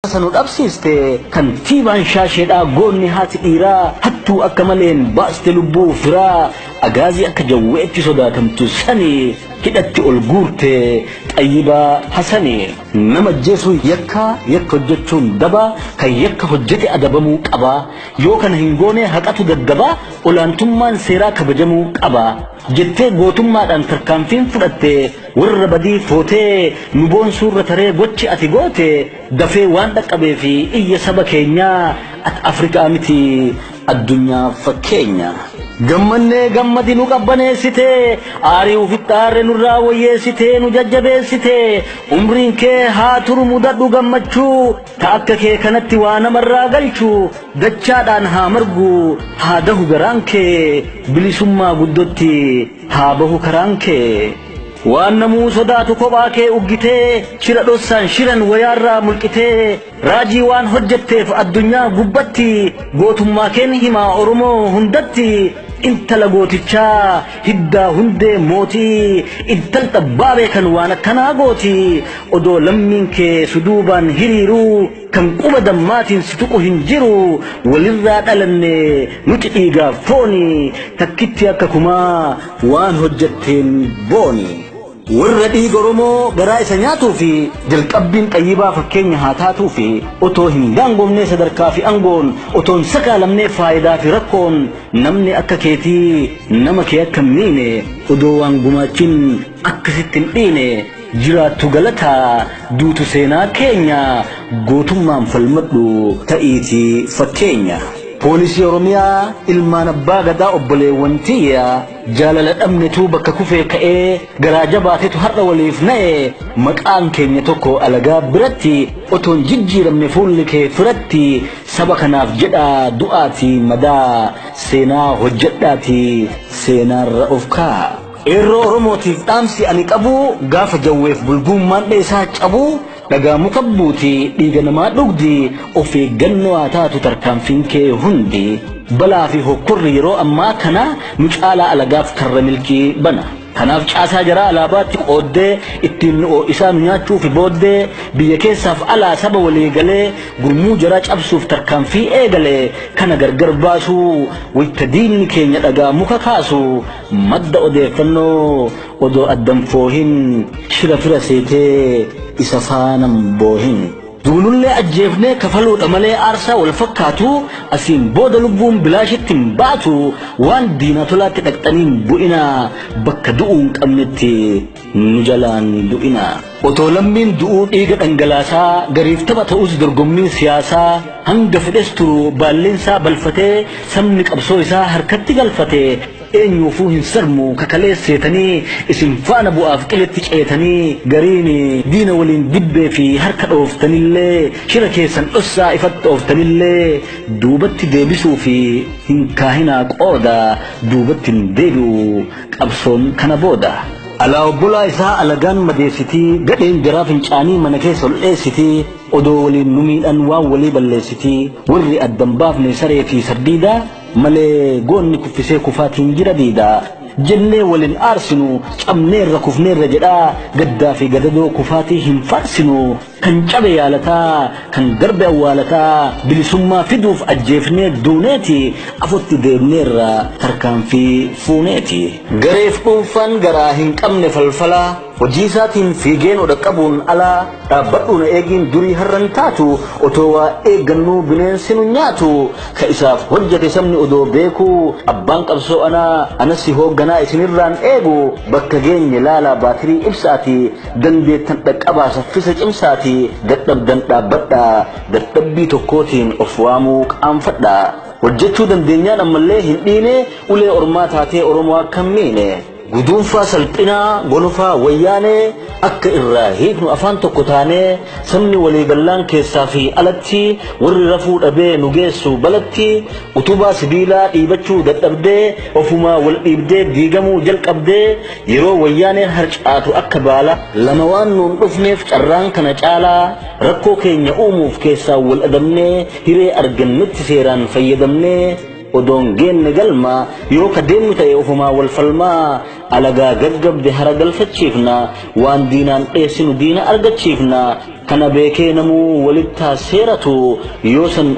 سنود أبسيسته كان تيبان شاشة أقولني هات إيرا حتى أكملين باست لبو فرا أجازي أكجويت صداتم تسني كده تقول جورته طيبة حسني نما جيسو يكا جتشون دبا كي يكا حجتي أدبمو قبا يو كان هنغوني حقاتو ددبا ولانتم من سيرا كبجمو قبا جتة غوتم ما دان تركانفين فرته وربدي فوته نبون سورة تري غوتشي أتي غوته دفي وان دقبه في إيا سبا كينيا أت أفريقا متي الدنيا فكينيا gammadii nu qabbaneessite aarii ufittaarre nurraa wayyeessite nu jajjabeessite umriin kee haa turu mudadhu gammachuu ta akka kee kanatti waa namarraa galchu dachaadhaan haa margu haa dahu garaan kee bilisummaa guddotti haa bahu karaan kee waan namuu sodaatu kophaa kee uggitee shira dhossaan shiran wayaarraa mulqitee raajii waan hojjetteef addunyaa gubbatti gootummaa keen himaa oromoo hundatti intala gootichaa hiddaa hundee mootii intal xabbaabee kan waan akkanaa gooti odoo lammiin kee suduubaan hiriiruu kan quba dammaatiin si tuqu hin jiru walirraa dhalanne nuti dhiigaaf fooni takkitti akka kumaa waan hojjetteen booni warra dhiiga Oromoo garaa isa nyaatuu fi jalqabbiin xayyibaa fakkeenya haa taatuu fi otoo hin gaangomnee sadarkaa fi aangoon otoon sakaalamnee faayidaa fi rakkoon namni akka keetii nama kee akka miine odoo waan gumaachin akkasitti hin dhiine jiraattu galataa duutu seenaa keenya gootummaan falmadhu ta'iitii fakkeenya. Poolisii Oromiyaa ilmaan abbaa gadaa obboleewwan tiyya jaalala dhabnetu bakka kufee ka'ee garaa jabaatetu har'a waliif na'e maqaan keenya tokko alagaa biratti otoon jijjiiramne fuulli kee firatti saba kanaaf jedha du'aati madaa seenaa hojjedhaati seenaarra of kaa. Eerroo Oromootiif dhaamsi ani qabu gaafa jawweef bulbuummaan dheesaa cabu dhagaa muka buuti dhiiga namaa dhugdi of eeggannoo haa taatu tarkaanfiin kee hundi balaa fi hokkorri yeroo ammaa kana nu caalaa alagaaf karra milkii bana. Kanaaf caasaa jaraa alaabaatti qooddee ittiin nu isaa nu nyaachuuf booddee biyya keessaaf alaa saba walii galee gurmuu jaraa cabsuuf tarkaanfii eegalee kana gargar baasuu wayita diinni keenya dhagaa muka kaasu madda odeeffannoo odoo addan foohin shira fira seetee isa faanam boohin. Duulullee ajjeefnee kafaluudha malee aarsaa wal fakkaatu asiin booda lubbuun bilaashitti hin baatu waan diinaa tolaatti dhaqxaniin bu'ina bakka du'uun qabnetti nu jalaan du'ina. Otoo lammiin du'uu dhiiga dhangalaasaa gariif tapha ta'us dorgommiin siyaasaa hanga fedhes turu baalleensaa balfatee sabni qabsoo isaa harkatti galfatee eenyuufuu hin sarmu kakaleesseetanii isin faana bu'aaf qiletti ceetanii gariin diina waliin dibbee fi harka dhooftanillee shira keessan dhossaa ifatti ooftanillee duubatti deebisuu fi hin kaahinaa qooda duubatti hin deebi'u qabsoon kana booda. Alaa obbolaa isaa alagaan madeessitii gadheen jaraa fincaanii mana keessa ol dheessitii odoo waliin numiidhaan waan walii balleessitii warri addan baafne saree fi sardiida malee goonni kuffisee kufaatiin jira diida jennee waliin aarsinu cabneerra kufneerra jedhaa gaddaa fi gadadoo kufaatii hin faarsinu kan cabe yaalataa kan garbe awwaalataa bilisummaa fiduuf ajjeefnee duuneeti afotti deemneerra tarkaanfii fuuneeti. Gareef dhuunfaan garaa hin qabne falfalaa hojii isaatiin fiigeen odha qabuun alaa dhaabbadhuun eegiin durii har'an taatu otoo waa eeggannuu bineensi nu nyaatu ka isaaf hojjete sabni odoo beeku abbaan qabsoo anas hoogganaa isinirraan eegu bakka geenye laalaa baatirii ibsaati dandeettan dhaqqabaa saffisa cimsaati dadhabdan dhaabbadhaa dadhabbii tokkootiin of waamuu qaanfadhaa hojjechuu dandeenyaan ammallee hin dhiine ulee ormaa taatee Oromoo akka miine. Guduunfaa salphinaa gonofaa wayyaanee akka irraa hiiknu afaan tokko taanee sabni waliigallaan keessaa fi alatti warri rafuu dhabee nu geessu balatti utubaa sibiilaa dhiibachuu dadhabdee ofumaa wal dhiibdee diigamuu jalqabdee yeroo wayyaaneen harcaatu akka baala lama waan nuun dhufneef carraan kana caalaa rakkoo keenya uumuuf keessaa wal adamnee hiree argannutti seeraan fayyadamnee odon geenne galma yoo ka deemnu ta'e ofumaa wal falmaa alagaa gaggabde hara galfachiifna waan diinaan dheessinu diina argachiifna kana beekee namuu walitti seeratu yoo san